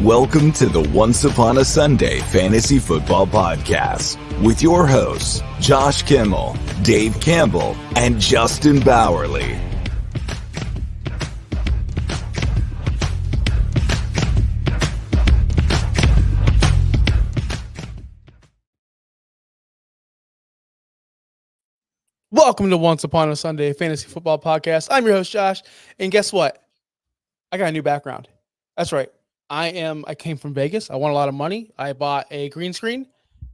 Welcome to the Once Upon a Sunday Fantasy Football Podcast with your hosts, Josh Kimmel, Dave Campbell, and Justin Bowerly. Welcome to Once Upon a Sunday Fantasy Football Podcast. I'm your host, Josh, and guess what? I got a new background. That's right. I came from Vegas. I won a lot of money. I bought a green screen,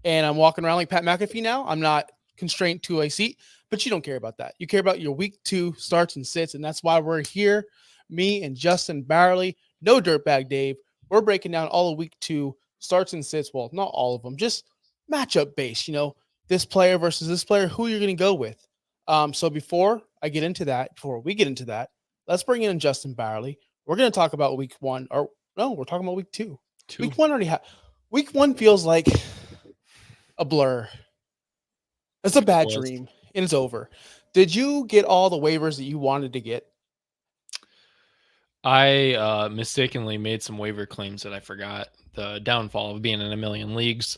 and I'm walking around like Pat McAfee now. I'm not constrained to a seat, but you don't care about that. You care about your week 2 starts and sits, and that's why we're here. Me and Justin Bowerly, no dirtbag Dave. We're breaking down all of week 2 starts and sits. Well, not all of them, just matchup based. This player versus this player, who you're going to go with. So before we get into that, let's bring in Justin Bowerly. We're going to talk about week 1, or no, we're talking about week 2. Week 1 already week 1 feels like a blur. It's a bad dream, and it's over. Did you get all the waivers that you wanted to get? I mistakenly made some waiver claims that I forgot. The downfall of being in a million leagues.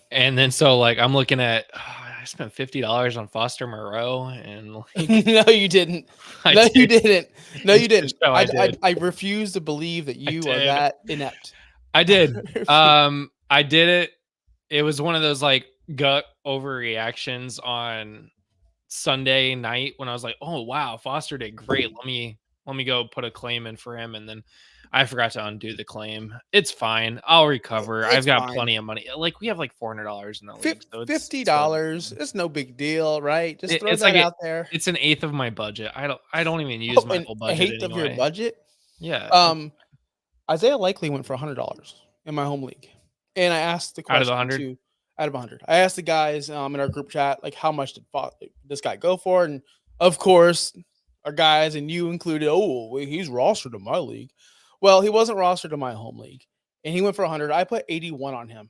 And then I'm looking at I spent $50 on Foster Moreau and No, you didn't. You didn't. No, you didn't. I refuse to believe that you are that inept. I did. I did it. It was one of those gut overreactions on Sunday night when I was like, oh wow, Foster did great. Let me go put a claim in for him, and then I forgot to undo the claim. It's fine. I'll recover. I've got plenty of money. We have $400 in the league. So $50. It's no big deal, right? Just throw that out there. It's an eighth of my budget. I don't even use my whole budget. An eighth of your budget? Yeah. Isaiah Likely went for $100 in my home league, and I asked the question out of 100. I asked the guys in our group chat how much did this guy go for, and of course our guys and you included. Oh, he's rostered in my league. Well, he wasn't rostered in my home league, and he went for 100. I put 81 on him.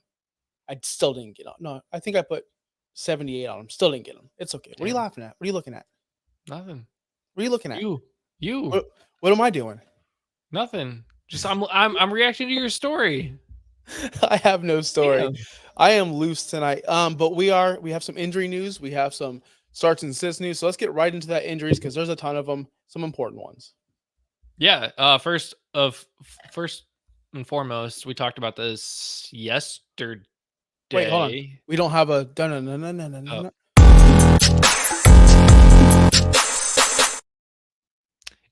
I still didn't get him. No, I think I put 78 on him. Still didn't get him. It's okay. Damn. What are you laughing at? What are you looking at? Nothing. What are you looking at? You. What am I doing? Nothing. Just I'm reacting to your story. I have no story. Damn. I am loose tonight. But we have some injury news. We have some starts and sits news. So let's get right into that injuries because there's a ton of them. Some important ones. Yeah. First and foremost, we talked about this yesterday. Wait, hold on. We don't have a no.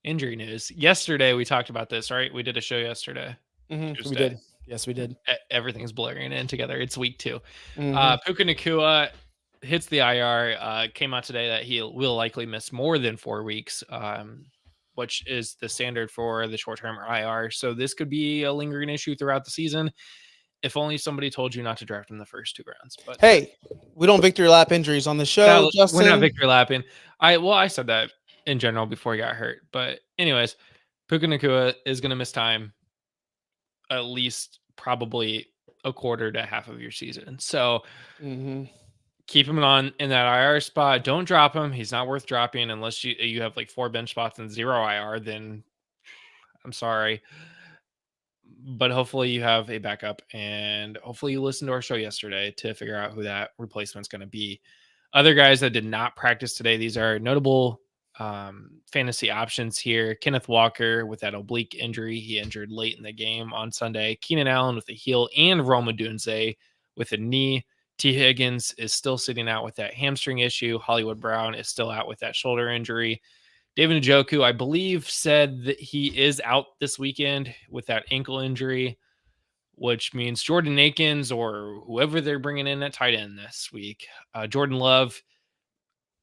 Injury news. Yesterday we talked about this, right? We did a show yesterday. Mm-hmm. We did. Yes, we did. Everything's blurring in together. It's week 2. Mm-hmm. Puka Nacua hits the IR. Came out today that he will likely miss more than 4 weeks. Which is the standard for the short-term IR. So this could be a lingering issue throughout the season. If only somebody told you not to draft in the first 2 rounds. But hey, we don't victory lap injuries on the show. Justin. We're not victory lapping. I said that in general before he got hurt. But anyways, Puka Nacua is going to miss time at least probably a quarter to half of your season. So keep him in that IR spot. Don't drop him. He's not worth dropping unless you have 4 bench spots and 0 IR. Then I'm sorry, but hopefully you have a backup, and hopefully you listened to our show yesterday to figure out who that replacement's going to be. Other guys that did not practice today. These are notable fantasy options here. Kenneth Walker with that oblique injury. He injured late in the game on Sunday. Keenan Allen with a heel, and Roma Dunze with a knee. T. Higgins is still sitting out with that hamstring issue. Hollywood Brown is still out with that shoulder injury. David Njoku, I believe, said that he is out this weekend with that ankle injury, which means Jordan Akins or whoever they're bringing in at tight end this week. Jordan Love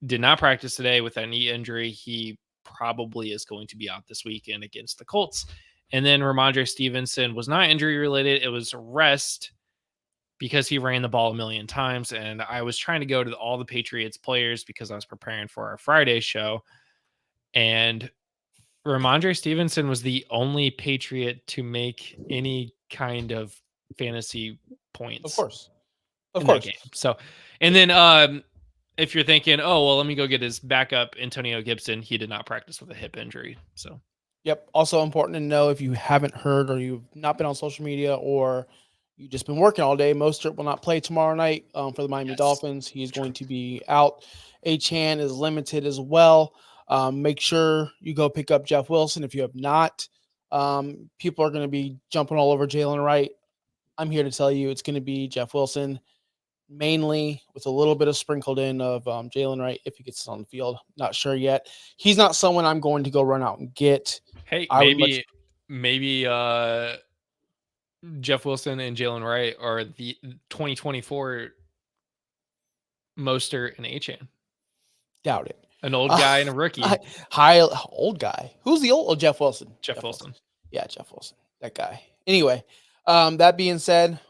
did not practice today with that knee injury. He probably is going to be out this weekend against the Colts. And then Ramondre Stevenson was not injury related. It was rest because he ran the ball a million times. And I was trying to go to all the Patriots players because I was preparing for our Friday show. And Ramondre Stevenson was the only Patriot to make any kind of fantasy points. Of course. Game. So, and then if you're thinking, oh, well, let me go get his backup, Antonio Gibson, he did not practice with a hip injury. So Yep. Also important to know, if you haven't heard or you've not been on social media or you've just been working all day, Mostert will not play tomorrow night for the Miami Yes. Dolphins. He's going to be out. Chan is limited as well. Make sure you go pick up Jeff Wilson if you have not. People are going to be jumping all over Jalen Wright. I'm here to tell you it's going to be Jeff Wilson, mainly, with a little bit of sprinkled in of Jalen Wright if he gets on the field. Not sure yet. He's not someone I'm going to go run out and get. Hey, I would much maybe Jeff Wilson and Jalen Wright are the 2024 Mostert and Achan. doubt it. An old guy and a rookie. High old guy. Who's the old? Oh, Jeff Wilson. Jeff Wilson. Yeah, Jeff Wilson. That guy. Anyway, that being said,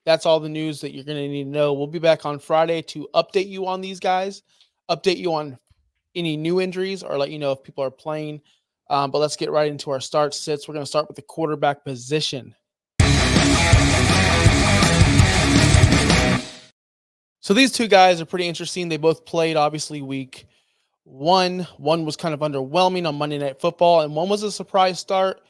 that's all the news that you're going to need to know. We'll be back on Friday to update you on these guys, update you on any new injuries, or let you know if people are playing. But let's get right into our start sits. We're going to start with the quarterback position. So these two guys are pretty interesting. They both played, obviously, week one. One was kind of underwhelming on Monday Night Football, and one was a surprise start.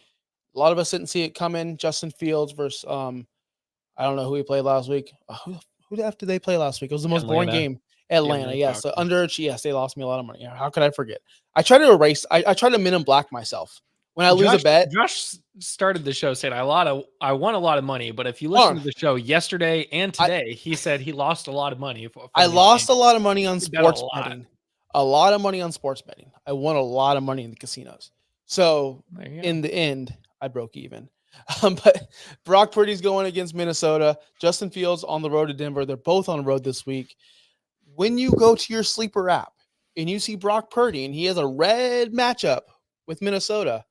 A lot of us didn't see it coming. Justin Fields versus I don't know who he played last week. Who did they play last week? It was the most boring game. Atlanta, yes. So yes, they lost me a lot of money. How could I forget? I try to erase. I try to min and black myself when I lose a bet. Josh started the show saying I won a lot of money, but if you listen to the show yesterday and today, he said he lost a lot of money. I lost a lot of money on sports betting. A lot of money on sports betting. I won a lot of money in the casinos. So in the end, I broke even. But Brock Purdy's going against Minnesota. Justin Fields on the road to Denver. They're both on the road this week. When you go to your sleeper app and you see Brock Purdy and he has a red matchup with Minnesota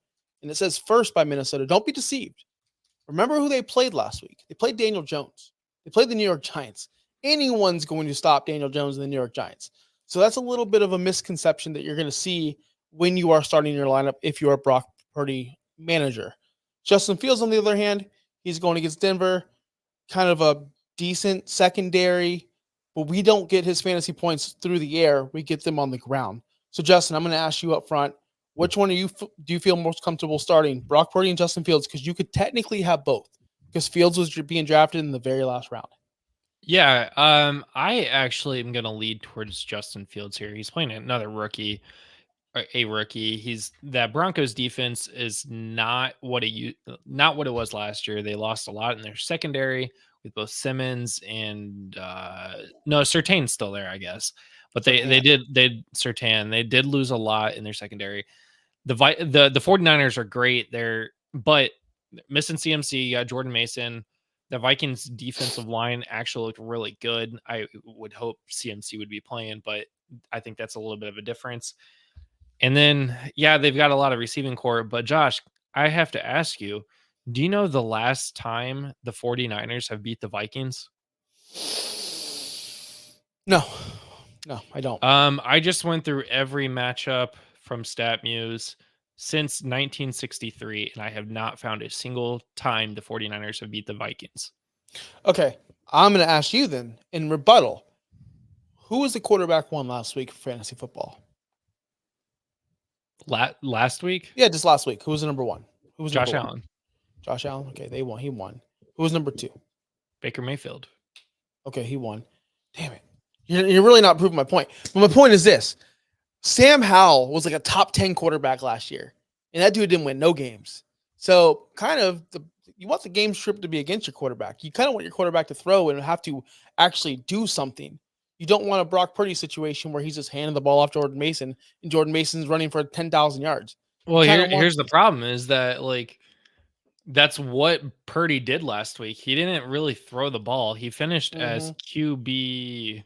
and it says first by Minnesota, don't be deceived. Remember who they played last week. They played Daniel Jones. They played the New York Giants. Anyone's going to stop Daniel Jones and the New York Giants. So that's a little bit of a misconception that you're going to see when you are starting your lineup if you're a Brock Purdy manager. Justin Fields, on the other hand, he's going against Denver, kind of a decent secondary, but we don't get his fantasy points through the air. We get them on the ground. So, Justin, I'm going to ask you up front, which one do you feel most comfortable starting, Brock Purdy and Justin Fields? Because you could technically have both, because Fields was being drafted in the very last round. Yeah, I actually am going to lead towards Justin Fields here. He's playing another rookie. He's that Broncos defense is not what it was last year. They lost a lot in their secondary with both Simmons and Surtain's still there, I guess. But they did lose a lot in their secondary. The 49ers are great there, but missing CMC, you got Jordan Mason. The Vikings defensive line actually looked really good. I would hope CMC would be playing, but I think that's a little bit of a difference. And then, yeah, they've got a lot of receiving core. But, Josh, I have to ask you, do you know the last time the 49ers have beat the Vikings? No, I don't. I just went through every matchup from StatMuse since 1963, and I have not found a single time the 49ers have beat the Vikings. Okay, I'm going to ask you then, in rebuttal, who was the quarterback one last week for fantasy football? Last week? Yeah, just last week. Who was the number one? Who was Josh Allen? Josh Allen. Okay, they won. He won. Who was number two? Baker Mayfield. Okay, he won. Damn it. You're really not proving my point. But my point is this. Sam Howell was like a top 10 quarterback last year, and that dude didn't win no games. So kind of you want the game script to be against your quarterback. You kind of want your quarterback to throw and have to actually do something. You don't want a Brock Purdy situation where he's just handing the ball off Jordan Mason and Jordan Mason's running for 10,000 yards. Well, here's the problem is that, like, that's what Purdy did last week. He didn't really throw the ball. He finished as QB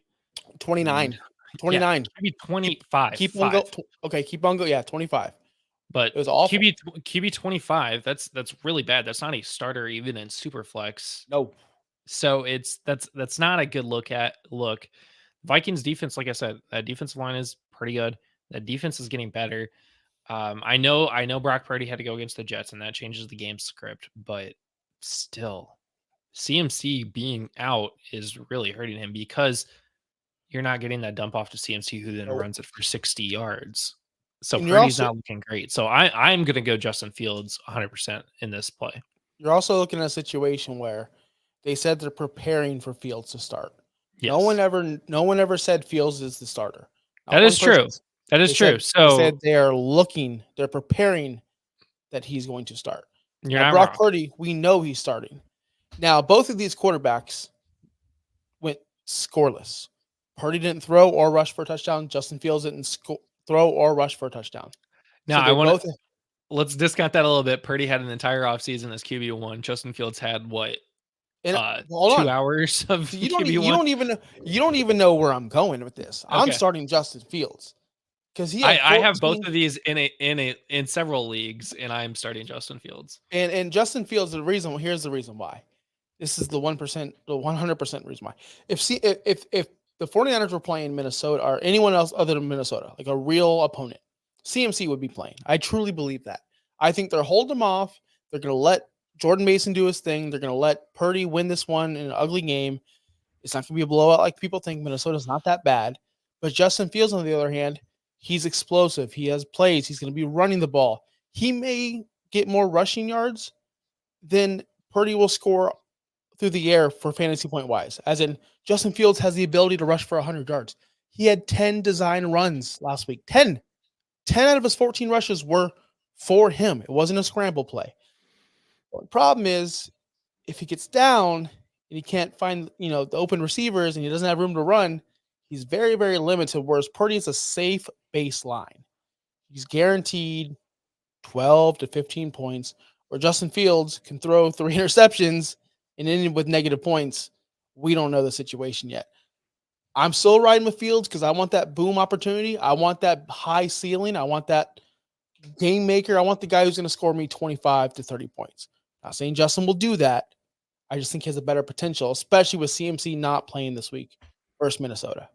29. 29. Yeah, maybe 25. Keep on go. Okay, keep on go. Yeah, 25. But it was awful. QB 25. That's really bad. That's not a starter even in Superflex. No. So that's not a good look. Vikings defense, like I said, that defensive line is pretty good. That defense is getting better. I know Brock Purdy had to go against the Jets, and that changes the game script, but still, CMC being out is really hurting him because you're not getting that dump off to CMC, who then runs it for 60 yards. So And Purdy's not looking great. So I'm going to go Justin Fields 100% in this play. you're also looking at a situation where they said they're preparing for Fields to start. Yes. No one ever said Fields is the starter. That is true. That is true. They said they're preparing that he's going to start. You're now, not Brock wrong. Purdy, we know he's starting. Now, both of these quarterbacks went scoreless. Purdy didn't throw or rush for a touchdown. Justin Fields didn't throw or rush for a touchdown. Now, let's discount that a little bit. Purdy had an entire offseason as QB1. Justin Fields had what? 2 hours of QB1. You don't even know where I'm going with this. Okay. I'm starting Justin Fields because I have both of these in several leagues, and I'm starting Justin Fields. And Justin Fields, here's the reason why. This is the 100% reason why. If the 49ers were playing Minnesota or anyone else other than Minnesota, like a real opponent, CMC would be playing. I truly believe that. I think they're holding him off. They're going to let Jordan Mason do his thing. They're going to let Purdy win this one in an ugly game. It's not going to be a blowout like people think. Minnesota's not that bad. But Justin Fields, on the other hand, he's explosive. He has plays. He's going to be running the ball. He may get more rushing yards than Purdy will score through the air for fantasy point wise. As in, Justin Fields has the ability to rush for 100 yards. He had 10 design runs last week. 10 out of his 14 rushes were for him. It wasn't a scramble play. The problem is, if he gets down and he can't find, the open receivers and he doesn't have room to run, he's very, very limited. Whereas Purdy is a safe baseline. He's guaranteed 12 to 15 points, where Justin Fields can throw 3 interceptions and end with negative points. We don't know the situation yet. I'm still riding with Fields because I want that boom opportunity. I want that high ceiling. I want that game maker. I want the guy who's going to score me 25 to 30 points. Not saying Justin will do that. I just think he has a better potential, especially with CMC not playing this week versus Minnesota.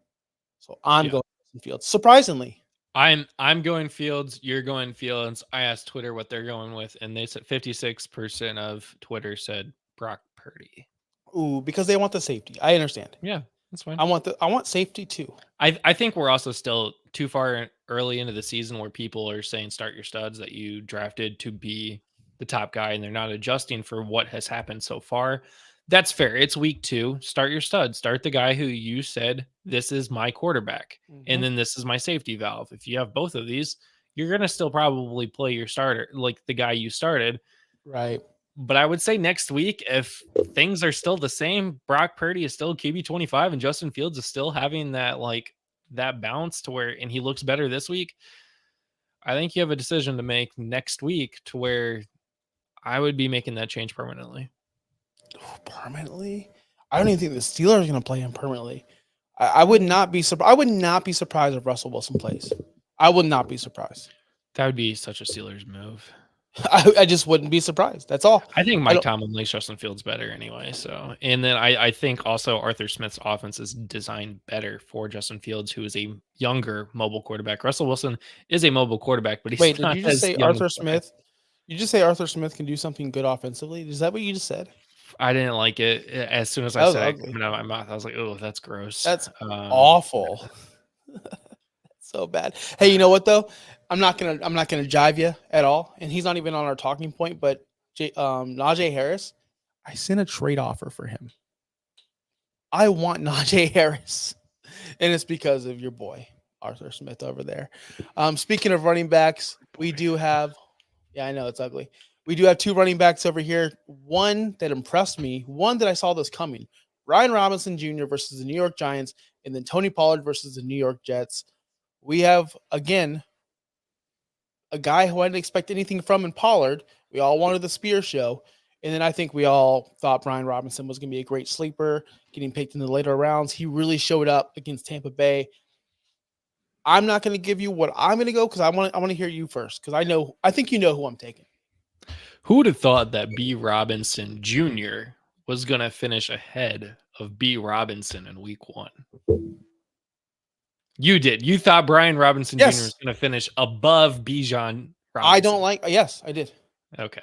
So I'm going Fields. Surprisingly. I'm going Fields. You're going Fields. I asked Twitter what they're going with, and they said 56% of Twitter said Brock Purdy. Ooh, because they want the safety. I understand. Yeah, that's fine. I want safety too. I think we're also still too far early into the season where people are saying start your studs that you drafted to be the top guy, and they're not adjusting for what has happened so far. That's fair. It's week 2. Start your stud. Start the guy who you said, this is my quarterback. Mm-hmm. And then this is my safety valve. If you have both of these, you're going to still probably play your starter, like the guy you started. Right. But I would say next week, if things are still the same, Brock Purdy is still QB 25 and Justin Fields is still having that bounce to where, and he looks better this week. I think you have a decision to make next week to where I would be making that change permanently. Permanently? I don't even think the Steelers are going to play him permanently. I would not be surprised. I would not be surprised if Russell Wilson plays. I would not be surprised. That would be such a Steelers move. I just wouldn't be surprised. That's all. I think Mike Tomlin likes Justin Fields better anyway. So, and then I think also Arthur Smith's offense is designed better for Justin Fields, who is a younger mobile quarterback. Russell Wilson is a mobile quarterback, but he's not. Did you just say Arthur Smith? You just say Arthur Smith can do something good offensively? Is that what you just said? I didn't like it. As soon as I said it coming out of my mouth, I was like, "Oh, that's gross. That's awful. So bad." Hey, you know what though? I'm not gonna jive you at all, and he's not even on our talking point. But Najee Harris, I sent a trade offer for him. I want Najee Harris, and it's because of your boy Arthur Smith over there. Speaking of running backs, we do have. Yeah, I know it's ugly. We do have 2 running backs over here. One that impressed me, one that I saw this coming. Brian Robinson Jr. versus the New York Giants, and then Tony Pollard versus the New York Jets. We have, again, a guy who I didn't expect anything from in Pollard. We all wanted the Spear show. And then I think we all thought Brian Robinson was going to be a great sleeper, getting picked in the later rounds. He really showed up against Tampa Bay. I'm not going to give you what I'm going to go because I want to hear you first because I think you know who I'm taking. Who would have thought that B. Robinson Jr. was going to finish ahead of B. Robinson in week 1? You did. You thought Brian Robinson Jr. was going to finish above Bijan Robinson. Yes, I did. Okay.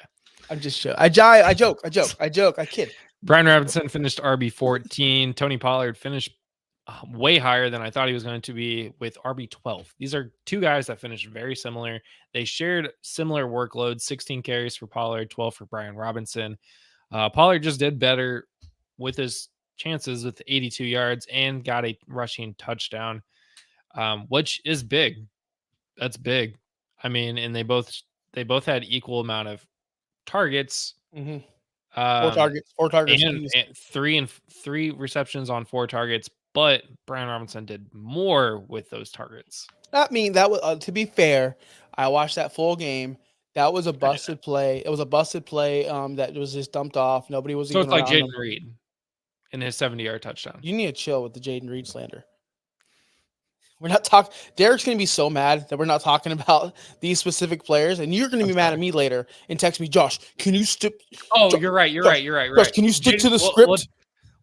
I'm just joking. I joke. I kid. Brian Robinson finished RB 14. Tony Pollard finished way higher than I thought he was going to be with RB12. These are two guys that finished very similar. They shared similar workloads, 16 carries for Pollard, 12 for Brian Robinson. Pollard just did better with his chances with 82 yards and got a rushing touchdown, which is big. That's big. I mean, and they both had equal amount of targets. Mm-hmm. Um, Four targets. and three receptions on 4 targets, but Brian Robinson did more with those targets. Not mean that was to be fair. I watched that full game. That was a busted play. It was a busted play that was just dumped off. Nobody was So even it's like around him. Jayden Reed in his 70-yard touchdown. You need to chill with the Jayden Reed slander. We're not talking. Derek's going to be so mad that we're not talking about these specific players, and you're going to be mad at me later and text me, Josh. Can you stick? Oh, you're right. Josh, can you stick to the script?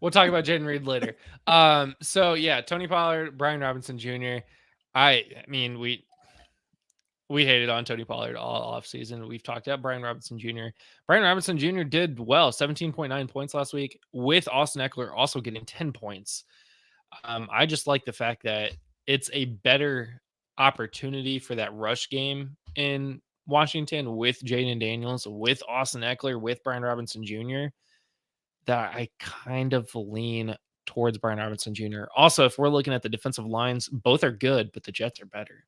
We'll talk about Jayden Reed later. So yeah, Tony Pollard, Brian Robinson Jr. I mean, we hated on Tony Pollard all offseason. We've talked about Brian Robinson Jr. Brian Robinson Jr. did well, 17.9 points last week, with Austin Eckler also getting 10 points. I just like the fact that it's a better opportunity for that rush game in Washington with Jayden Daniels, with Austin Eckler, with Brian Robinson Jr., that I kind of lean towards Brian Robinson Jr. Also, if we're looking at the defensive lines, both are good, but the Jets are better.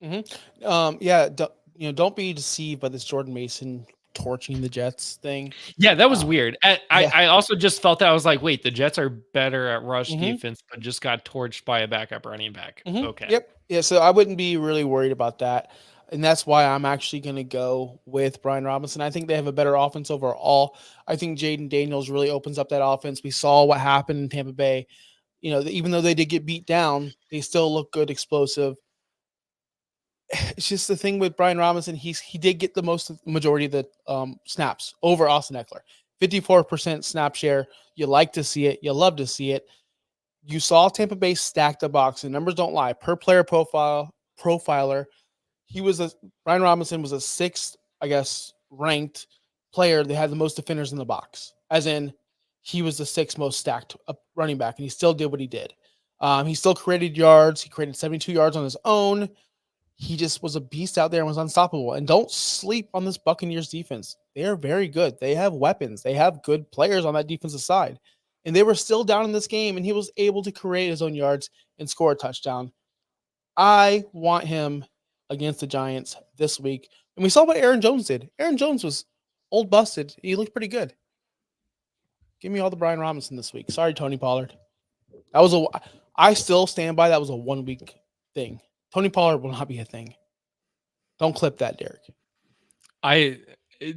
Mm-hmm. Don't be deceived by this Jordan Mason torching the Jets thing. Yeah, that was weird. I also just felt that I was like, wait, the Jets are better at rush defense, but just got torched by a backup running back. Mm-hmm. Okay. Yep. Yeah. So I wouldn't be really worried about that. And that's why I'm actually going to go with Brian Robinson. I think they have a better offense overall. I think Jayden Daniels really opens up that offense. We saw what happened in Tampa Bay. Even though they did get beat down, they still look good, explosive. It's just the thing with Brian Robinson. He did get the majority of the snaps over Austin Eckler. 54% snap share. You like to see it. You love to see it. You saw Tampa Bay stack the box, and numbers don't lie. Per player profiler, Brian Robinson was a 6th, I guess, ranked player. They had the most defenders in the box, as in he was the 6th most stacked running back, and he still did what he did. He still created yards. He created 72 yards on his own. He just was a beast out there and was unstoppable. And don't sleep on this Buccaneers defense. They are very good. They have weapons. They have good players on that defensive side. And they were still down in this game, and he was able to create his own yards and score a touchdown. I want him against the Giants this week. And we saw what Aaron Jones did. Aaron Jones was old busted. He looked pretty good. Give me all the Brian Robinson this week. Sorry, Tony Pollard. I still stand by that was a 1-week thing. Tony Pollard will not be a thing. Don't clip that, Derek.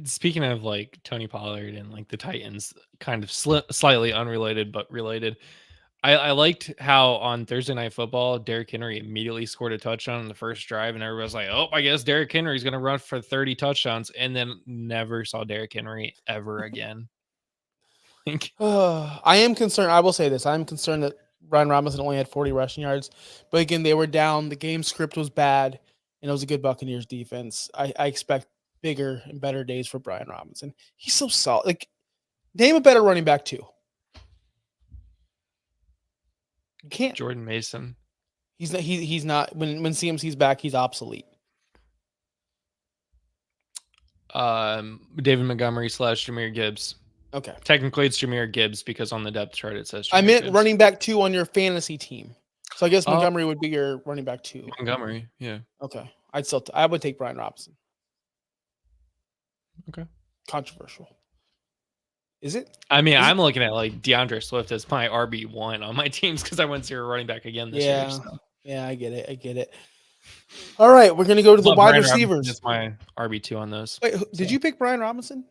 Speaking of like Tony Pollard and like the Titans, kind of slightly unrelated but related. I liked how on Thursday Night Football, Derrick Henry immediately scored a touchdown in the first drive, and everybody was like, "Oh, I guess Derrick Henry's going to run for 30 touchdowns," and then never saw Derrick Henry ever again. I am concerned. I will say this: I am concerned that Brian Robinson only had 40 rushing yards, but again, they were down. The game script was bad, and it was a good Buccaneers defense. I expect bigger and better days for Brian Robinson. He's so solid. Like, name a better running back too. You can't. Jordan Mason. He's not. When CMC's back, he's obsolete. David Montgomery / Jahmyr Gibbs. Okay. Technically, it's Jahmyr Gibbs because on the depth chart it says Jahmyr I meant Gibbs. running back 2 on your fantasy team. So I guess Montgomery would be your running back 2. Montgomery, yeah. Okay. I would take Brian Robinson. Okay. Controversial. Is it? I mean, I'm looking at like DeAndre Swift as my RB1 on my teams because I went 0 running back again this year. So. Yeah, I get it. All right, we're going to go to the wide receivers. That's my RB2 on those. Wait, did you pick Brian Robinson?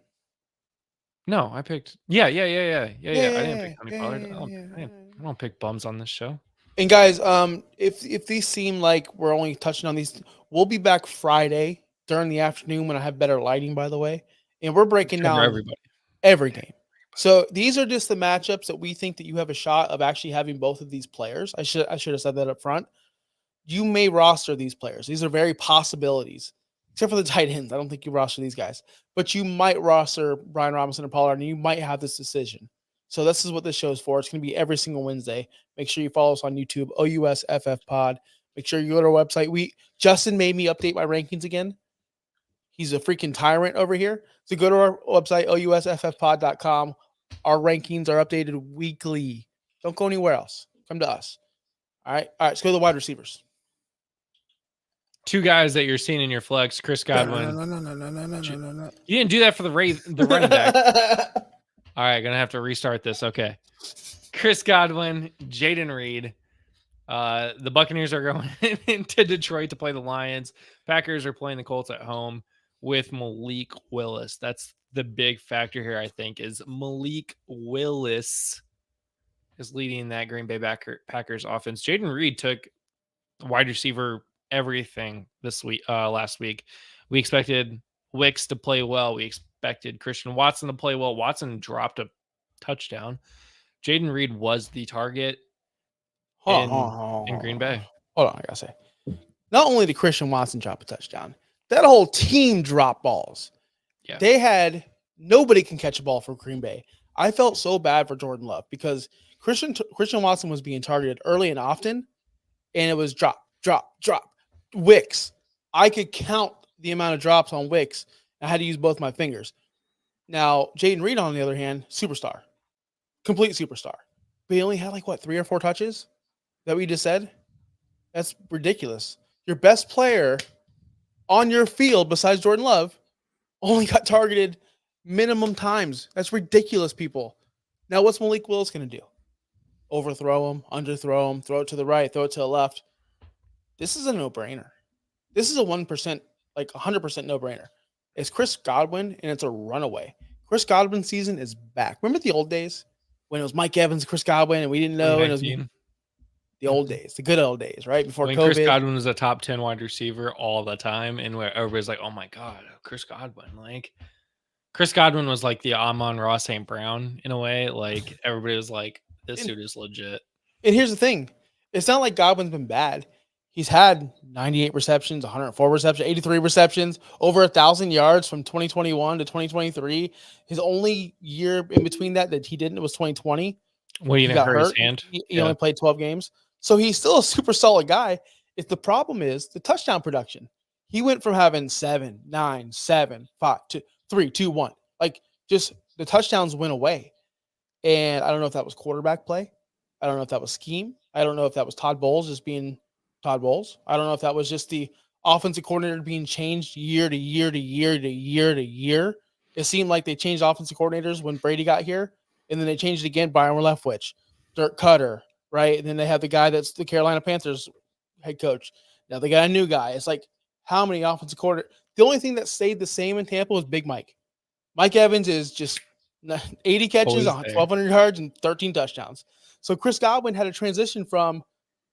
No, I picked. Yeah. I didn't pick Tony Pollard. I don't pick bums on this show. And guys, if these seem like we're only touching on these, we'll be back Friday during the afternoon when I have better lighting, by the way. And we're breaking down every game. So these are just the matchups that we think that you have a shot of actually having both of these players. I should have said that up front. You may roster these players. These are very possibilities, except for the tight ends. I don't think you roster these guys, but you might roster Brian Robinson and Pollard, and you might have this decision. So this is what this show is for. It's going to be every single Wednesday. Make sure you follow us on YouTube, OUSFF Pod. Make sure you go to our website. Justin made me update my rankings again. He's a freaking tyrant over here. So go to our website, OUSFFpod.com. Our rankings are updated weekly. Don't go anywhere else. Come to us. All right. Let's go to the wide receivers. Two guys that you're seeing in your flex, Chris Godwin. No. You didn't do that for the running back. All right, gonna have to restart this. Okay. Chris Godwin, Jayden Reed. The Buccaneers are going into Detroit to play the Lions. Packers are playing the Colts at home with Malik Willis. That's the big factor here, I think, is Malik Willis is leading that Green Bay Packers offense. Jayden Reed took wide receiver everything last week. We expected Wicks to play well. We expected Christian Watson to play well. Watson dropped a touchdown. Jayden Reed was the target in Green Bay. Hold on, I gotta say. Not only did Christian Watson drop a touchdown, that whole team dropped balls. Yeah. They had nobody can catch a ball for Green Bay. I felt so bad for Jordan Love because Christian Watson was being targeted early and often, and it was drop. Wicks. I could count the amount of drops on Wicks. I had to use both my fingers. Now, Jayden Reed, on the other hand, superstar. Complete superstar. But he only had 3 or 4 touches that we just said? That's ridiculous. Your best player on your field besides Jordan Love only got targeted minimum times. That's ridiculous, people. Now, what's Malik Willis going to do? Overthrow him, underthrow him, throw it to the right, throw it to the left. This is a no-brainer. This is a 1%, 100% no-brainer. It's Chris Godwin, and it's a runaway. Chris Godwin's season is back. Remember the old days when it was Mike Evans, Chris Godwin, and we didn't know? And it was the old days, the good old days, right? Before when COVID. Chris Godwin was a top 10 wide receiver all the time, and where everybody's like, oh, my God, Chris Godwin. Chris Godwin was like the Amon-Ra St. Brown in a way. Everybody was like, this dude is legit. And here's the thing. It's not like Godwin's been bad. He's had 98 receptions, 104 receptions, 83 receptions, over 1,000 yards from 2021 to 2023. His only year in between that he didn't was 2020. When he got hurt his hand. He only played 12 games. So he's still a super solid guy. If the problem is the touchdown production. He went from having 7, 9, 7, 5, 2, 3, 2, 1. Just the touchdowns went away. And I don't know if that was quarterback play. I don't know if that was scheme. I don't know if that was Todd Bowles just being Todd Bowles. I don't know if that was just the offensive coordinator being changed year to year to year to year to year. It seemed like they changed offensive coordinators when Brady got here, and then they changed it again. Byron Leftwich, Dirk Cutter, right? And then they have the guy that's the Carolina Panthers head coach. Now they got a new guy. It's how many offensive coordinators? The only thing that stayed the same in Tampa was Big Mike. Mike Evans is just 80 catches, 1,200 yards, and 13 touchdowns. So Chris Godwin had a transition from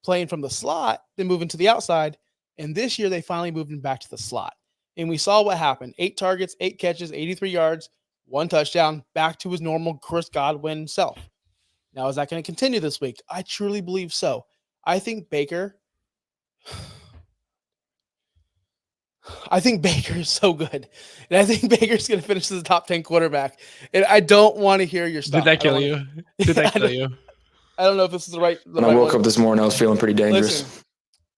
playing from the slot, then moving to the outside. And this year, they finally moved him back to the slot. And we saw what happened. 8 targets, 8 catches, 83 yards, 1 touchdown, back to his normal Chris Godwin self. Now, is that going to continue this week? I truly believe so. I think Baker is so good. And I think Baker's going to finish as a top 10 quarterback. And I don't want to hear your stuff. Did that kill you? Did that kill you? I don't know if this is the right. When I woke up this morning, I was feeling pretty dangerous.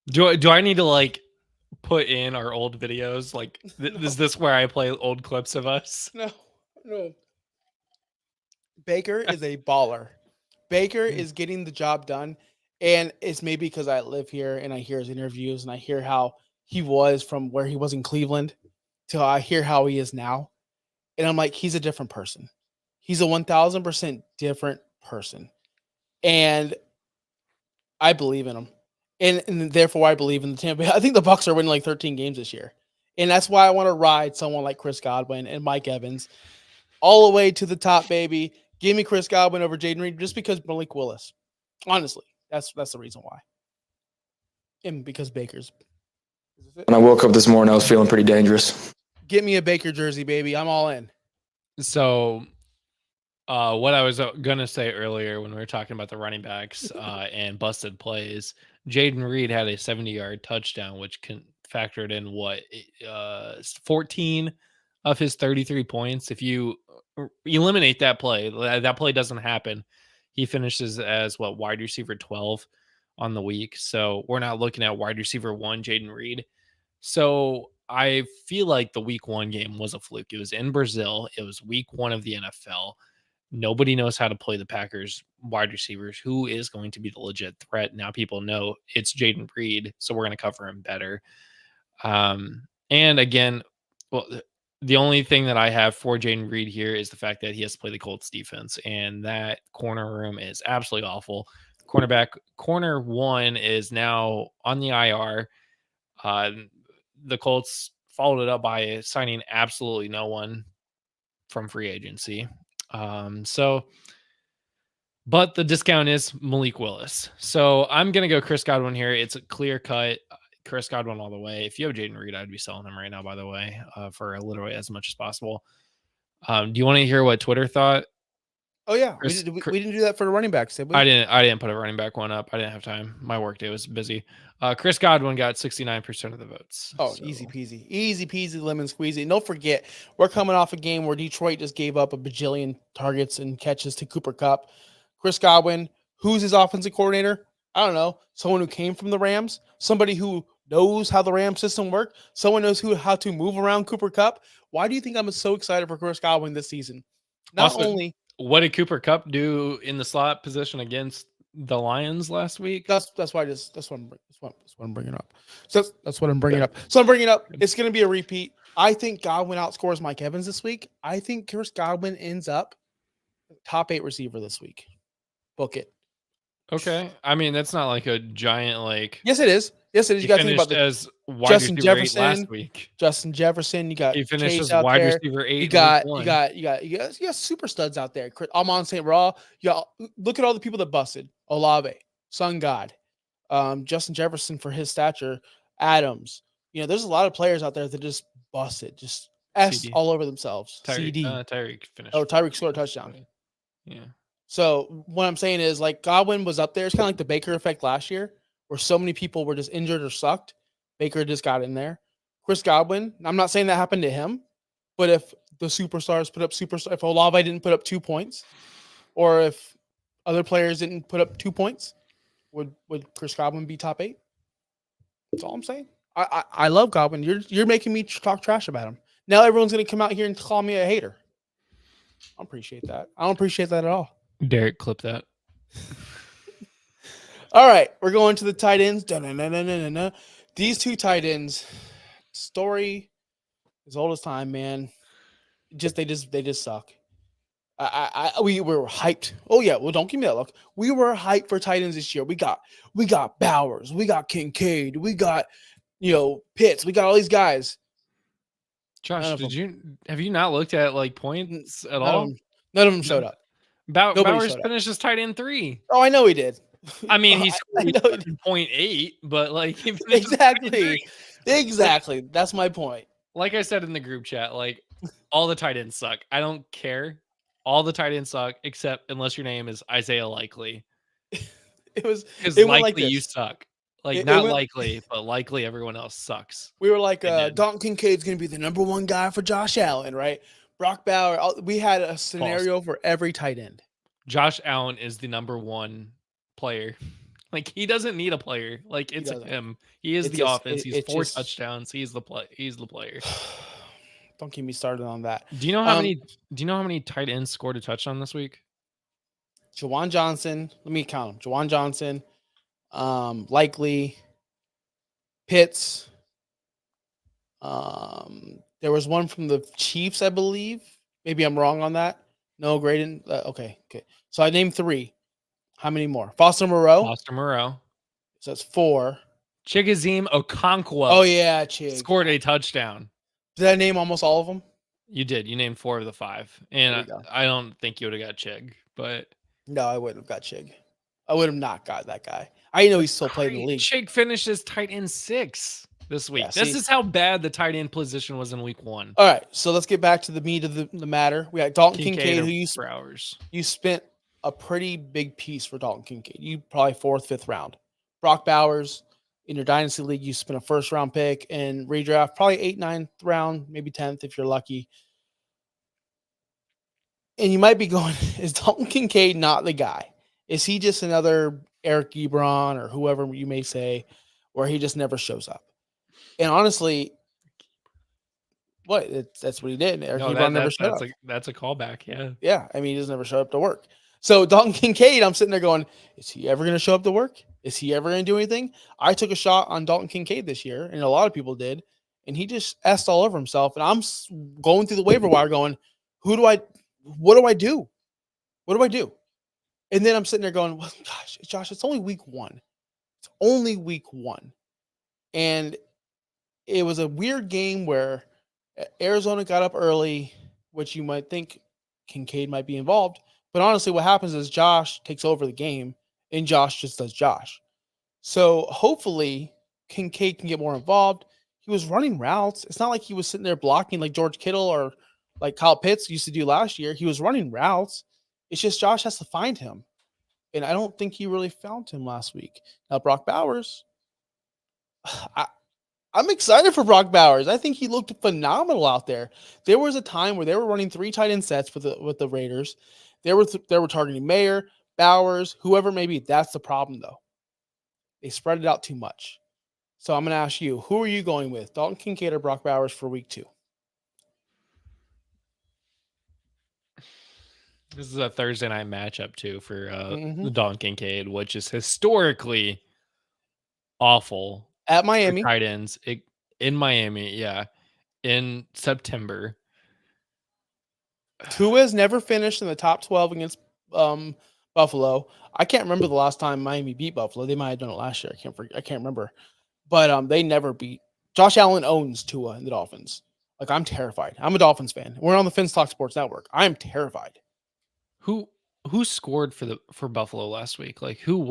Listen, do I need to put in our old videos? No. Is this where I play old clips of us? No. Baker is a baller. Baker is getting the job done. And it's maybe because I live here and I hear his interviews and I hear how he was from where he was in Cleveland to I hear how he is now. And I'm like, he's a different person. He's a 1,000% different person. And I believe in him. And therefore I believe in the Tampa. I think the Bucs are winning 13 games this year. And that's why I want to ride someone like Chris Godwin and Mike Evans all the way to the top, baby. Give me Chris Godwin over Jayden Reed just because Malik Willis. Honestly, that's the reason why. And because Baker's. When I woke up this morning, I was feeling pretty dangerous. Get me a Baker jersey, baby. I'm all in. So what I was going to say earlier when we were talking about the running backs and busted plays, Jayden Reed had a 70-yard touchdown, which factored in 14 of his 33 points. If you eliminate that play. That play doesn't happen. He finishes as wide receiver 12 on the week. So we're not looking at wide receiver 1, Jayden Reed. So I feel like the week 1 game was a fluke. It was in Brazil. It was week 1 of the NFL. Nobody knows how to play the Packers wide receivers. Who is going to be the legit threat? Now people know it's Jayden Reed, so we're going to cover him better. And again, the only thing that I have for Jayden Reed here is the fact that he has to play the Colts defense, and that corner room is absolutely awful. Corner 1 is now on the IR. The Colts followed it up by signing absolutely no one from free agency. But the discount is Malik Willis. So I'm going to go Chris Godwin here. It's a clear cut. Chris Godwin all the way. If you have Jayden Reed, I'd be selling him right now, by the way, for literally as much as possible. Do you want to hear what Twitter thought? Oh yeah, we didn't do that for the running backs, did we? I didn't put a running back one up. I didn't have time. My work day was busy. Chris Godwin got 69% of the votes. Oh, so. Easy peasy, lemon squeezy. And don't forget, we're coming off a game where Detroit just gave up a bajillion targets and catches to Cooper Kupp. Chris Godwin, who's his offensive coordinator? I don't know. Someone who came from the Rams, somebody who knows how the Ram system works, someone knows how to move around Cooper Kupp. Why do you think I'm so excited for Chris Godwin this season? What did Cooper Kupp do in the slot position against the Lions last week? That's what I'm bringing up. So that's what I'm bringing up. So I'm bringing up. It's going to be a repeat. I think Godwin outscores Mike Evans this week. I think Chris Godwin ends up top 8 receiver this week. Book it. Okay. I mean, that's not like a giant Yes, it is. Yes, it is. You got to think about as wide Justin receiver Jefferson 8 last week. Justin Jefferson. You got he finished Chase as wide there. receiver 8. You got super studs out there. Amon St. Raw. Look at all the people that busted. Olave, Sun God, Justin Jefferson for his stature, Adams. There's a lot of players out there that just busted, just S all over themselves. Tyreek finished. Tyreek scored a touchdown. Yeah. So what I'm saying is, Godwin was up there. It's kind of like the Baker effect last year, where so many people were just injured or sucked. Baker just got in there. Chris Godwin, I'm not saying that happened to him, but if the superstars put up if Olave didn't put up 2 points, or if other players didn't put up 2 points, would Chris Godwin be top 8? That's all I'm saying. I love Godwin. You're making me talk trash about him. Now everyone's going to come out here and call me a hater. I don't appreciate that. I don't appreciate that at all. Derek, clip that. All right, we're going to the tight ends. These 2 tight ends, story as old as time, man. They just suck. We were hyped. Oh yeah, well don't give me that look. We were hyped for tight ends this year. We got Bowers, we got Kincaid, we got Pitts, we got all these guys. Josh, have you not looked at points at all? None of them showed up. Bowers finished as tight end 3. Oh, I know he did. I mean, he's 0.8, but he exactly. That's my point. Like I said in the group chat, all the tight ends suck. I don't care. All the tight ends suck, except unless your name is Isaiah Likely. Because likely you suck. Likely, but likely everyone else sucks. We were Dalton Kincaid's going to be the number 1 guy for Josh Allen, right? Brock Bauer. We had a scenario for every tight end. Josh Allen is the number 1 player. He doesn't need a player. It's him. He is the offense. He's 4 touchdowns. He's the player. Don't get me started on that. Do you know how many tight ends scored a touchdown this week? Jawan Johnson. Let me count them. Jawan Johnson, Likely, Pitts. There was one from the Chiefs, I believe. Maybe I'm wrong on that. No, Graydon. Okay. So I named 3. How many more? Foster Moreau. So that's 4. Chigoziem Okonkwo. Oh yeah, Chig scored a touchdown. Did I name almost all of them? You did. You named 4 of the 5, and I don't think you would have got Chig, but no, I wouldn't have got Chig. I would have not got that guy. I know he's still playing in the league. Chig finishes tight end 6 this week. This is how bad the tight end position was in week 1. All right, so let's get back to the meat of the matter. We got Dalton Kincaid, who you spent a pretty big piece for Dalton Kincaid. You probably 4th, 5th round. Brock Bowers, in your dynasty league, you spent a 1st round pick and redraft, probably 8th, 9th round, maybe 10th if you're lucky. And you might be going, is Dalton Kincaid not the guy? Is he just another Eric Ebron or whoever you may say, where he just never shows up? And honestly, that's what he did. Eric Ebron never showed up. That's a callback. Yeah. Yeah, I mean, he just never showed up to work. So Dalton Kincaid, I'm sitting there going, is he ever going to show up to work? Is he ever going to do anything? I took a shot on Dalton Kincaid this year, and a lot of people did, and he just S all over himself. And I'm going through the waiver wire going, what do I do? What do I do? And then I'm sitting there going, well, gosh, Josh, it's only week one. It's only week one. And it was a weird game where Arizona got up early, which you might think Kincaid might be involved. But honestly, what happens is Josh takes over the game, and Josh just does Josh. So hopefully Kincaid can get more involved. He was running routes. It's not like he was sitting there blocking like George Kittle or like Kyle Pitts used to do last year. He was running routes. It's just Josh has to find him. And I don't think he really found him last week. Now, Brock Bowers, I'm excited for Brock Bowers. I think he looked phenomenal out there. There was a time where they were running 3 tight end sets with the Raiders. They were targeting Mayer, Bowers, whoever it may be. That's the problem, though. They spread it out too much. So I'm going to ask you, who are you going with, Dalton Kincaid or Brock Bowers for week 2? This is a Thursday night matchup, too, for the Dalton Kincaid, which is historically awful. At Miami. Tight ends in Miami, yeah, in September. Tua has never finished in the top 12 against Buffalo. I can't remember the last time Miami beat Buffalo. They might have done it last year. I can't remember. But they never beat. Josh Allen owns Tua and the Dolphins. Like, I'm terrified. I'm a Dolphins fan. We're on the Fins Talk Sports Network. I'm terrified. Who scored for Buffalo last week? Like, who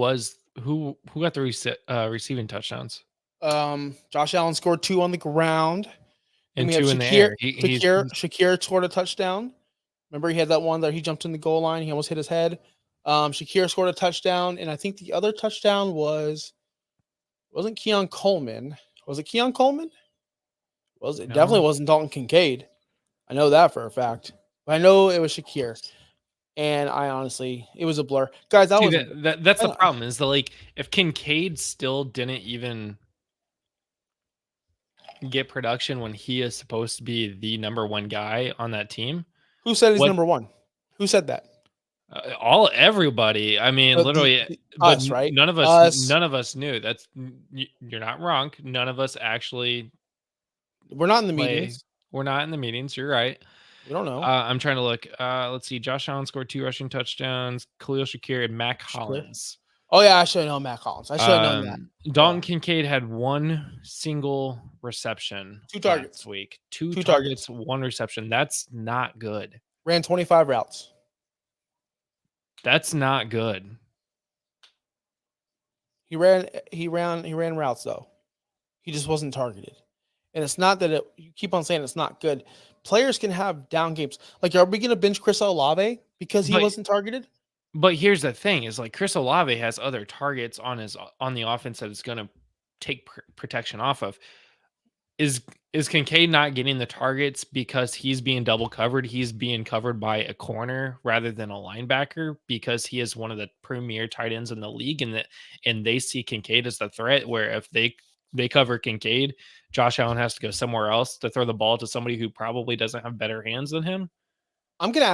got the receiving touchdowns? Josh Allen scored 2 on the ground. And 2 in the air. Shakir scored a touchdown. Remember, he had that one that he jumped in the goal line. He almost hit his head. Shakir scored a touchdown, and I think the other touchdown wasn't Keon Coleman. Was it Keon Coleman? No. Definitely wasn't Dalton Kincaid. I know that for a fact. But I know it was Shakir. And it was a blur. Guys, that's the problem is if Kincaid still didn't even get production when he is supposed to be the number 1 guy on that team. Who said he's number 1? Who said that? Everybody. I mean, but literally us, right? None of us knew. You're not wrong. None of us actually. We're not in the meetings. We're not in the meetings. You're right. We don't know. I'm trying to look. Let's see. Josh Allen scored 2 rushing touchdowns. Khalil Shakir and Mac Hollins. Oh yeah, I should have known Mac Hollins. I should have known that. Dalton Kincaid had 1 single reception. 2 targets last week. 2 targets, 1 reception. That's not good. Ran 25 routes. That's not good. He ran routes though. He just wasn't targeted. And it's not that you keep on saying it's not good. Players can have down games. Like, are we going to bench Chris Olave because he wasn't targeted? But here's the thing: is like Chris Olave has other targets on the offense that is going to take protection off of. Is Kincaid not getting the targets because he's being double covered? He's being covered by a corner rather than a linebacker because he is one of the premier tight ends in the league, and they see Kincaid as the threat. Where if they cover Kincaid, Josh Allen has to go somewhere else to throw the ball to somebody who probably doesn't have better hands than him. I'm going to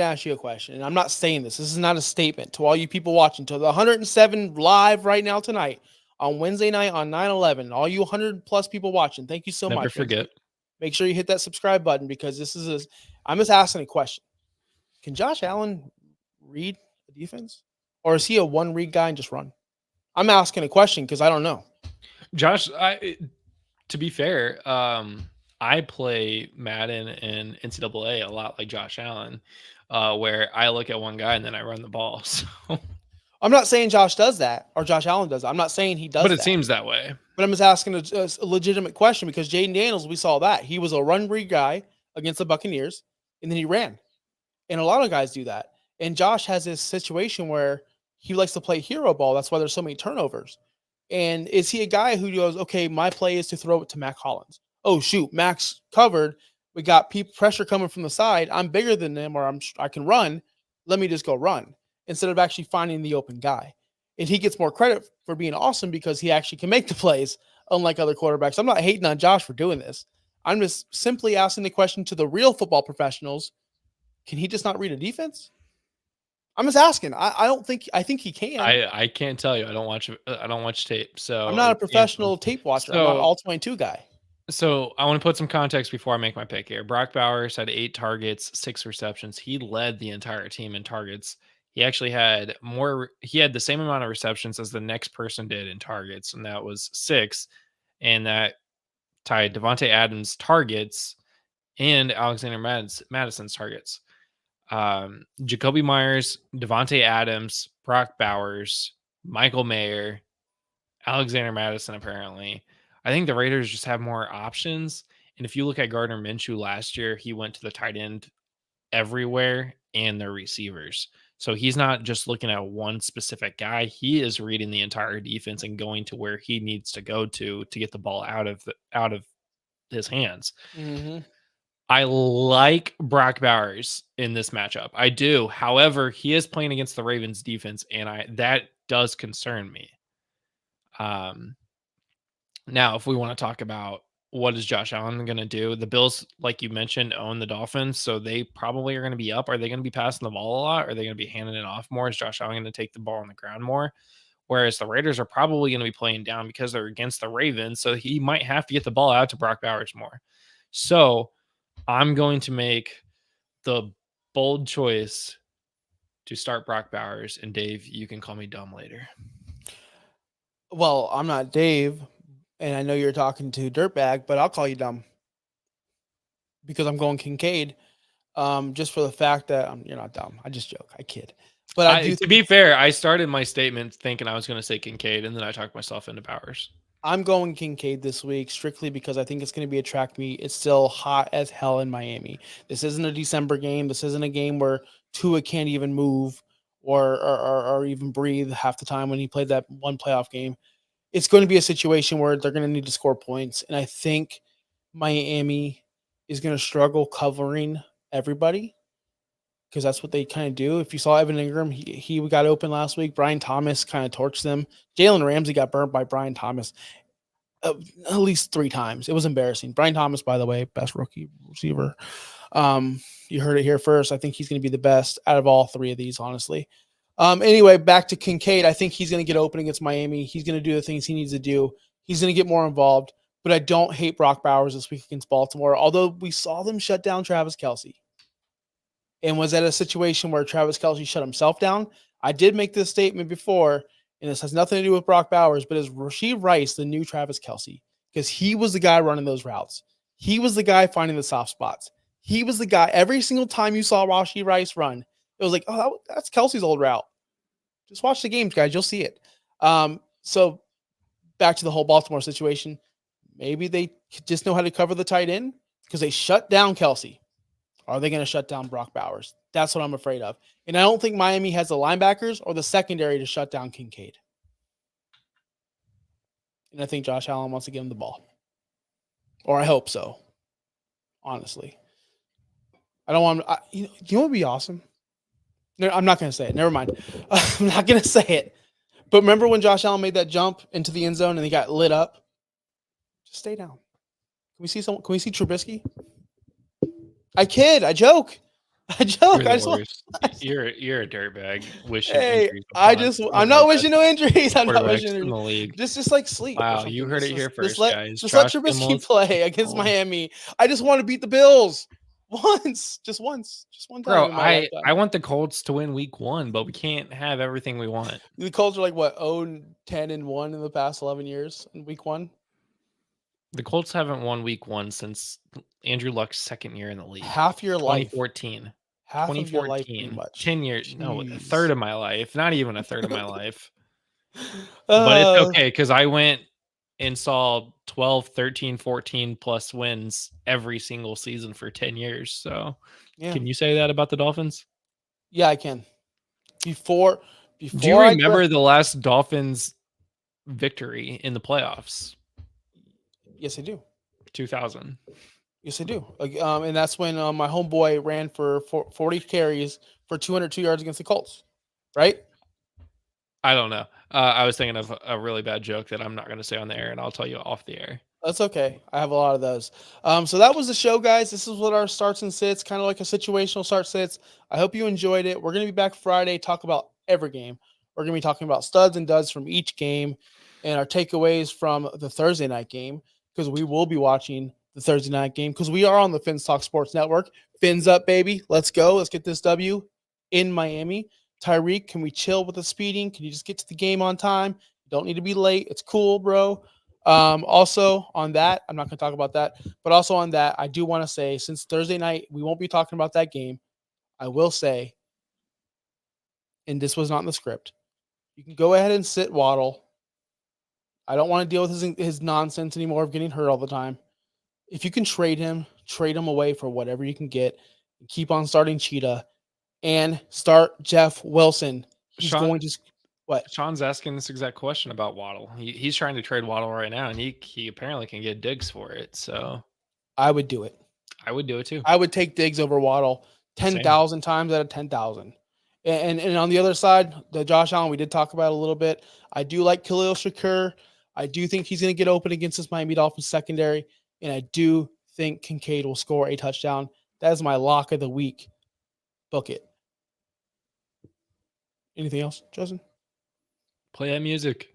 ask you a question, and I'm not saying this. This is not a statement to all you people watching, to the 107 live right now tonight on Wednesday night on 9/11. All you 100+ people watching, thank you so much. Never forget. Make sure you hit that subscribe button because I'm just asking a question. Can Josh Allen read the defense? Or is he a one-read guy and just run? I'm asking a question because I don't know. Josh, to be fair, I play Madden and NCAA a lot like Josh Allen, where I look at one guy and then I run the ball. So I'm not saying Josh does that or Josh Allen does that. I'm not saying he does that. But it seems that way. But I'm just asking a legitimate question because Jayden Daniels, we saw that. He was a run-read guy against the Buccaneers, and then he ran. And a lot of guys do that. And Josh has this situation where he likes to play hero ball. That's why there's so many turnovers. And is he a guy who goes, okay, my play is to throw it to Mac Hollins? Oh, shoot, Mac's covered. We got pressure coming from the side. I'm bigger than them, or I can run. Let me just go run instead of actually finding the open guy. And he gets more credit for being awesome because he actually can make the plays, unlike other quarterbacks. I'm not hating on Josh for doing this. I'm just simply asking the question to the real football professionals. Can he just not read a defense? I'm just asking. I think he can. I can't tell you. I don't watch tape. So I'm not a professional tape watcher. I'm not an all 22 guy. So I want to put some context before I make my pick here. Brock Bowers had 8 targets, 6 receptions. He led the entire team in targets. He actually had he had the same amount of receptions as the next person did in targets, and that was 6. And that tied Devontae Adams' targets and Alexander Madison's targets. Jacoby Myers, Devontae Adams, Brock Bowers, Michael Mayer, Alexander Madison, apparently. I think the Raiders just have more options. And if you look at Gardner Minshew last year, he went to the tight end everywhere and their receivers. So he's not just looking at one specific guy. He is reading the entire defense and going to where he needs to go to get the ball out of his hands. Mm-hmm. I like Brock Bowers in this matchup. I do. However, he is playing against the Ravens defense, and that does concern me. Now, if we want to talk about what is Josh Allen going to do, the Bills, like you mentioned, own the Dolphins, so they probably are going to be up. Are they going to be passing the ball a lot? Are they going to be handing it off more? Is Josh Allen going to take the ball on the ground more? Whereas the Raiders are probably going to be playing down because they're against the Ravens, so he might have to get the ball out to Brock Bowers more. So I'm going to make the bold choice to start Brock Bowers, and Dave, you can call me dumb later. Well, I'm not Dave, and I know you're talking to Dirtbag, but I'll call you dumb because I'm going Kincaid, just for the fact that you're not dumb. I just joke. I kid. But to be fair, I started my statement thinking I was going to say Kincaid, and then I talked myself into Bowers. I'm going Kincaid this week strictly because I think it's going to be a track meet. It's still hot as hell in Miami. This isn't a December game. This isn't a game where Tua can't even move or even breathe half the time when he played that one playoff game. It's going to be a situation where they're going to need to score points. And I think Miami is going to struggle covering everybody because that's what they kind of do. If you saw Evan Ingram, he got open last week. Brian Thomas kind of torched them. Jalen Ramsey got burnt by Brian Thomas at least 3 times. It was embarrassing. Brian Thomas, by the way, best rookie receiver. You heard it here first. I think he's going to be the best out of all 3 of these, honestly. Anyway, back to Kincaid. I think he's going to get open against Miami. He's going to do the things he needs to do. He's going to get more involved. But I don't hate Brock Bowers this week against Baltimore, although we saw them shut down Travis Kelce. And was that a situation where Travis Kelce shut himself down? I did make this statement before, and this has nothing to do with Brock Bowers, but is Rashee Rice the new Travis Kelce? Because he was the guy running those routes. He was the guy finding the soft spots. He was the guy. Every single time you saw Rashee Rice run, it was like, oh, that's Kelce's old route. Just watch the games, guys. You'll see it. So back to the whole Baltimore situation. Maybe they just know how to cover the tight end because they shut down Kelce. Are they going to shut down Brock Bowers? That's what I'm afraid of. And I don't think Miami has the linebackers or the secondary to shut down Kincaid. And I think Josh Allen wants to give him the ball. Or I hope so. Honestly. I don't want you know what would be awesome? No, I'm not going to say it. Never mind. I'm not going to say it. But remember when Josh Allen made that jump into the end zone and he got lit up? Just stay down. Can we see Trubisky? I kid. I joke. You're a dirtbag. Wishing injuries. I'm not wishing no injuries. I'm not wishing injuries. In the league. Just like sleep. Wow, you heard it here first, guys. Just let Trubisky play against Miami. I just want to beat the Bills once, just one time. Bro, I want the Colts to win week 1, but we can't have everything we want. The Colts are like what 10-1 in the past 11 years in week 1. The Colts haven't won week 1 since Andrew Luck's second year in the league. Half your life. 2014. Half 2014. of your life, pretty much. 10 years. Jeez. No, a third of my life. Not even a third of my life. But it's okay because I went and saw 12, 13, 14 plus wins every single season for 10 years. So Can you say that about the Dolphins? Yeah, I can. Before Do you remember the last Dolphins victory in the playoffs? Yes, I do. 2000. Yes, I do. And that's when my homeboy ran for 40 carries for 202 yards against the Colts, right? I don't know. I was thinking of a really bad joke that I'm not going to say on the air, and I'll tell you off the air. That's okay. I have a lot of those. So that was the show, guys. This is what our starts and sits, kind of like a situational start sits. I hope you enjoyed it. We're going to be back Friday, talk about every game. We're going to be talking about studs and duds from each game and our takeaways from the Thursday night game, because we will be watching the Thursday night game because we are on the Fins Talk Sports Network. Fins up, baby. Let's go. Let's get this W in Miami. Tyreek, can we chill with the speeding? Can you just get to the game on time? You don't need to be late. It's cool, bro. Also on that, I'm not going to talk about that, but also on that, I do want to say, since Thursday night, we won't be talking about that game. I will say, and this was not in the script, you can go ahead and sit Waddle. I don't want to deal with his nonsense anymore of getting hurt all the time. If you can trade him away for whatever you can get, and keep on starting Cheetah and start Jeff Wilson. He's going to what? Sean's asking this exact question about Waddle. He's trying to trade Waddle right now, and he apparently can get Diggs for it. So I would do it. I would do it too. I would take Diggs over Waddle 10,000 times out of 10,000. And on the other side, the Josh Allen, we did talk about a little bit. I do like Khalil Shakur. I do think he's going to get open against this Miami Dolphins secondary. And I do think Kincaid will score a touchdown. That is my lock of the week. Book it. Anything else, Justin? Play that music.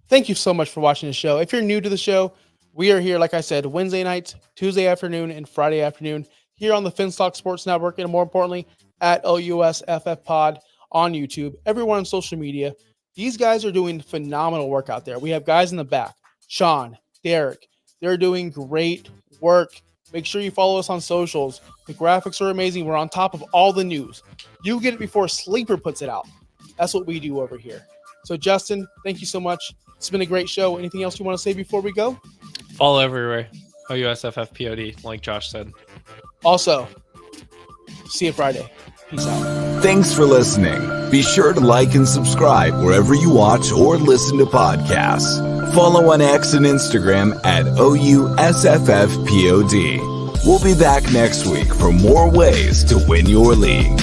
Thank you so much for watching the show. If you're new to the show, we are here, like I said, Wednesday nights, Tuesday afternoon, and Friday afternoon here on the Fins Talk Sports Network, and more importantly, at OUSFF Pod on YouTube, everyone on social media. These guys are doing phenomenal work out there. We have guys in the back, Sean, Derek. They're doing great work. Make sure you follow us on socials. The graphics are amazing. We're on top of all the news. You get it before Sleeper puts it out. That's what we do over here. So, Justin, thank you so much. It's been a great show. Anything else you want to say before we go? Follow everywhere. OUSFFPOD, like Josh said. Also, see you Friday. Peace out. Thanks for listening. Be sure to like and subscribe wherever you watch or listen to podcasts. Follow on X and Instagram at OUSFFPOD. We'll be back next week for more ways to win your league.